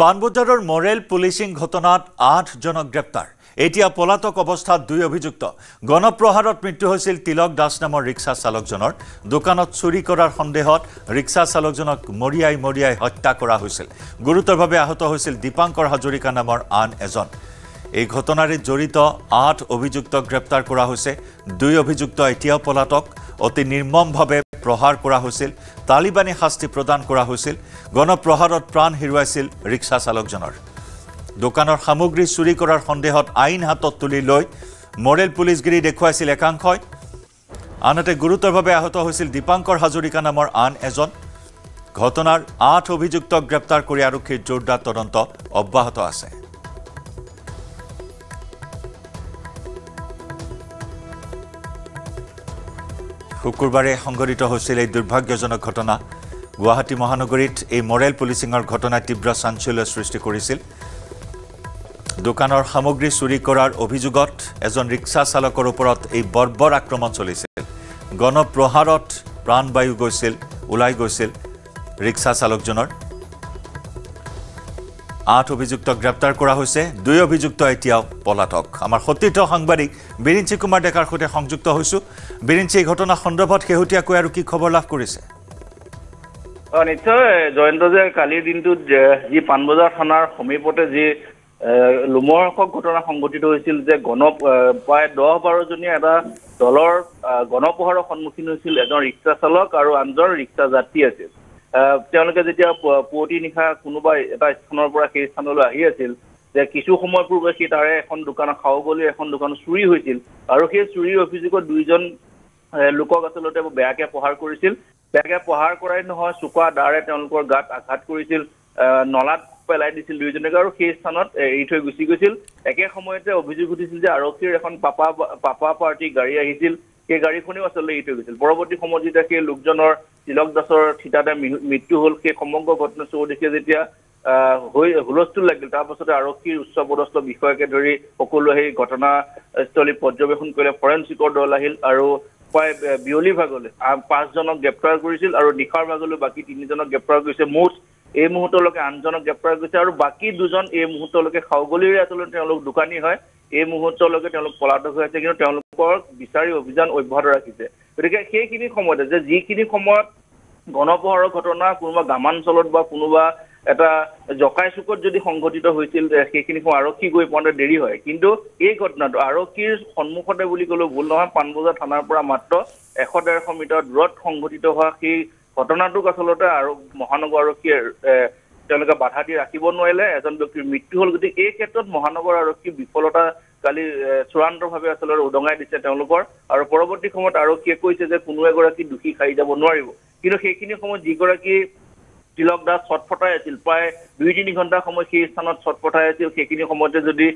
পানবজাৰৰ Morrell policing ঘটনাত 8 জনক গ্ৰেপ্তাৰ। এতিয়া পলাতক অৱস্থাত 2 অভিযুক্ত। গণপ্ৰহাৰত মৃত্যু হৈছিল তিলক দাস নামৰ ৰিক্সা চালকজনৰ। দোকানত চুৰি কৰাৰ সন্দেহত ৰিক্সা চালকজনক মৰিয়াই হত্যা কৰা হৈছিল। গুৰুতৰভাৱে আহত হৈছিল দীপাংকৰ হাজৰিকা নামৰ আন এজন। এই ঘটনাৰে জড়িত 8 অভিযুক্তক গ্ৰেপ্তাৰ কৰা হৈছে। 2 অভিযুক্ত এতিয়াও পলাতক। অতি নিৰ্মমভাৱে প্ৰহাৰ কৰা হৈছিল। তালিবানী শাস্তি প্ৰদান কৰা হৈছিল। গণপ্ৰহাৰত প্ৰাণ হেৰুৱাইছিল ৰিক্সা চালকজনৰ। দোকানৰ সামগ্ৰী চুৰি কৰাৰ সন্দেহত আইন হাতত তুলি লৈ মৰেল পুলিচগিৰি দেখুৱাইছিল একাংশই। আনহাতে গুৰুতৰভাৱে আহত হৈছিল দীপাংকৰ হাজৰিকা নামৰ আন এজন। ঘটনাৰ 8 অভিযুক্তক গ্ৰেপ্তাৰ কৰি আৰক্ষীৰ জোৰদাৰ তদন্ত অব্যাহত আছে। শুকুৰবাৰে সংঘটিত হৈছিল এই দুৰ্ভাগ্যজনক ঘটনা। গুৱাহাটী মহানগৰীত এই মৰেল পুলিচিঙৰ ঘটনাই তীব্ৰ চাঞ্চল্যৰ সৃষ্টি কৰিছিল। দোকানৰ সামগ্ৰী চুৰি কৰাৰ অভিযোগত এজন ৰিক্সা চালকৰ ওপৰত এই বৰ্বৰ আক্ৰমণ চলিছিল। গণপ্ৰহাৰত প্ৰাণবায়ু ওলাই গৈছিল ৰিক্সা চালকজনৰ। 8 অভিযুক্তক গ্ৰেপ্তাৰ কৰা হৈছে। 2 অভিযুক্ত এতিয়াও পলাতক। আমাৰ সতীৰ্থ সাংবাদিক বিৰিঞ্চি কুমাৰ ডেকাৰ সৈতে সংযুক্ত হৈছো। বিৰিঞ্চি, এই ঘটনা সন্দৰ্ভত শেহতীয়াকৈ আৰু কি খবৰ লাভ কৰিছে? নিশ্চয় জয়ন্ত, যে কালিৰ দিনটোত যি পানবজাৰ থানাৰ সমীপতে যি লোমহৰ্ষক ঘটনা সংঘটিত হৈছিল, যে প্ৰায় 10-12 জনীয়া এটা দলৰ গণপ্ৰহাৰৰ সন্মুখীন হৈছিল এজন ৰিক্সা চালক আৰু আনজন ৰিক্সা যাত্ৰী আছিল। তেওঁলোকে যেতিয়া পুৱতি নিশা কোনোবা এটা স্থানৰ পৰা সেই স্থানলৈ আহি আছিল, যে কিছু সময় পূৰ্বে সি তাৰে এখন দোকানত খাওগলি এখন দোকান চুৰি হৈছিল আৰু সেই চুৰিৰ অভিযোগত 2জন লোকক আচলতে বেয়াকে প্ৰহাৰ কৰিছিল। বেয়াকে প্ৰহাৰ কৰাই নহয়, চোকা দাৰে তেওঁলোকৰ গাত আঘাত কৰিছিল, নলাত পেলাই দিছিল 2জনকে আৰু সেই স্থানত এৰি থৈ গুচি গৈছিল। একে সময়তে অভিযোগ উঠিছিল যে আৰক্ষীৰ এখন পাপা পাৰ্টি গাড়ী আহিছিল, সেই গাড়ীখনেও আচলতে এৰি থৈ গৈছিল। পৰৱৰ্তী সময়ত যেতিয়া সেই লোকজনৰ তিলক দাসৰ থিতাতে মৃত্যু হ'ল, সেই সমগ্ৰ ঘটনা চৌদিশে যেতিয়া হুলস্থুল লাগিল, তাৰপাছতে আৰক্ষীৰ উচ্চপদস্থ বিষয়াকে ধৰি সকলোৱে সেই ঘটনাস্থলী পৰ্যবেক্ষণ কৰিলে। ফৰেনচিকৰ দল আহিল আৰু প্ৰায় বিয়লি ভাগলৈ 5 জনক গ্ৰেপ্তাৰ কৰিছিল আৰু নিশাৰ ভাগলৈ বাকী 3 জনক গ্ৰেপ্তাৰ কৰিছে। মুঠ এই মুহূৰ্তলৈকে 8 জনক গ্ৰেপ্তাৰ কৰিছে আৰু বাকী 2জন এই মুহূৰ্তলৈকে খাওগলিৰে আচলতে তেওঁলোক দোকানী হয়। এই মুহূৰ্তলৈকে তেওঁলোক পলাতক হৈ আছে, কিন্তু তেওঁলোকৰ বিচাৰি অভিযান অব্যাহত ৰাখিছে। গতিকে সেইখিনি সময়তে যে যিখিনি সময়ত গণপ্ৰহাৰৰ ঘটনা কোনোবা গ্ৰামাঞ্চলত বা কোনোবা এটা জকাই চুকত যদি সংঘটিত হৈছিল, সেইখিনি সময় আৰক্ষী গৈ পাওঁতে দেৰি হয়। কিন্তু এই ঘটনাটো আৰক্ষীৰ সন্মুখতে বুলি ক'লেও ভুল নহয়। পানবজাৰ থানাৰ পৰা মাত্ৰ 100-150 মিটাৰ দূৰত সংঘটিত হোৱা সেই ঘটনাটোক আচলতে আৰু মহানগৰ আৰক্ষীয়ে তেওঁলোকে বাধা দি ৰাখিব নোৱাৰিলে, এজন ব্যক্তিৰ মৃত্যু হ'ল। গতিকে এই ক্ষেত্ৰত মহানগৰ আৰক্ষীৰ বিফলতা কালি চূড়ান্তভাৱে আচলতে উদঙাই দিছে তেওঁলোকৰ। আৰু পৰৱৰ্তী সময়ত আৰক্ষীয়ে কৈছে যে কোনো এগৰাকী দোষী সাৰি যাব নোৱাৰিব। কিন্তু সেইখিনি সময়ত যিগৰাকী তিলক দাস ছটফটাই আছিল, প্ৰায় 2-3 ঘণ্টা সময় সেই স্থানত ছটফটাই আছিল, সেইখিনি সময়তে যদি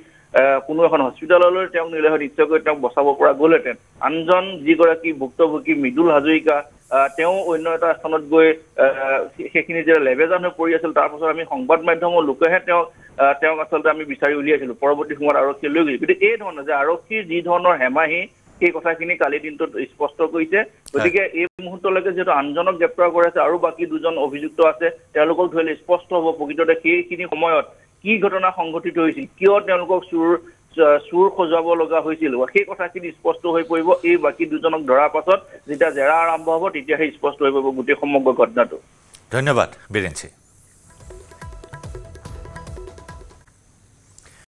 কোনো এখন হস্পিটেললৈ তেওঁক নিলে হয়, নিশ্চয়কৈ তেওঁক বচাব পৰা গ'লহেঁতেন। আনজন যিগৰাকী ভুক্তভোগী মৃদুল হাজৰিকা, তেওঁ অন্য এটা স্থানত গৈ সেইখিনি যে লেবেজান হৈ পৰি আছিল, তাৰপাছত আমি সংবাদ মাধ্যমৰ লোকেহে তেওঁক আচলতে আমি বিচাৰি উলিয়াইছিলোঁ। পৰৱৰ্তী সময়ত আৰক্ষীয়ে লৈ গৈছিল। গতিকে এই ধৰণৰ যে আৰক্ষীৰ যি ধৰণৰ হেমাহি, সেই কথাখিনি কালিৰ দিনটোত স্পষ্ট কৰিছে। গতিকে এই মুহূৰ্তলৈকে যিহেতু 8 জনক গ্ৰেপ্তাৰ কৰি আছে আৰু বাকী 2জন অভিযুক্ত আছে, তেওঁলোকক ধৰিলে স্পষ্ট হ'ব প্ৰকৃততে সেইখিনি সময়ত কি ঘটনা সংঘটিত হৈছিল, কিয় তেওঁলোকক চুৰ সজুৱাব লগা হৈছিল, সেই কথাখিনি স্পষ্ট হৈ পৰিব। এই বাকী 2জনক ধৰাৰ পাছত যেতিয়া জেৰা আৰম্ভ হ'ব, তেতিয়াহে স্পষ্ট হৈ পৰিব গোটেই সমগ্ৰ ঘটনাটো। ধন্যবাদ বিৰিঞ্চি।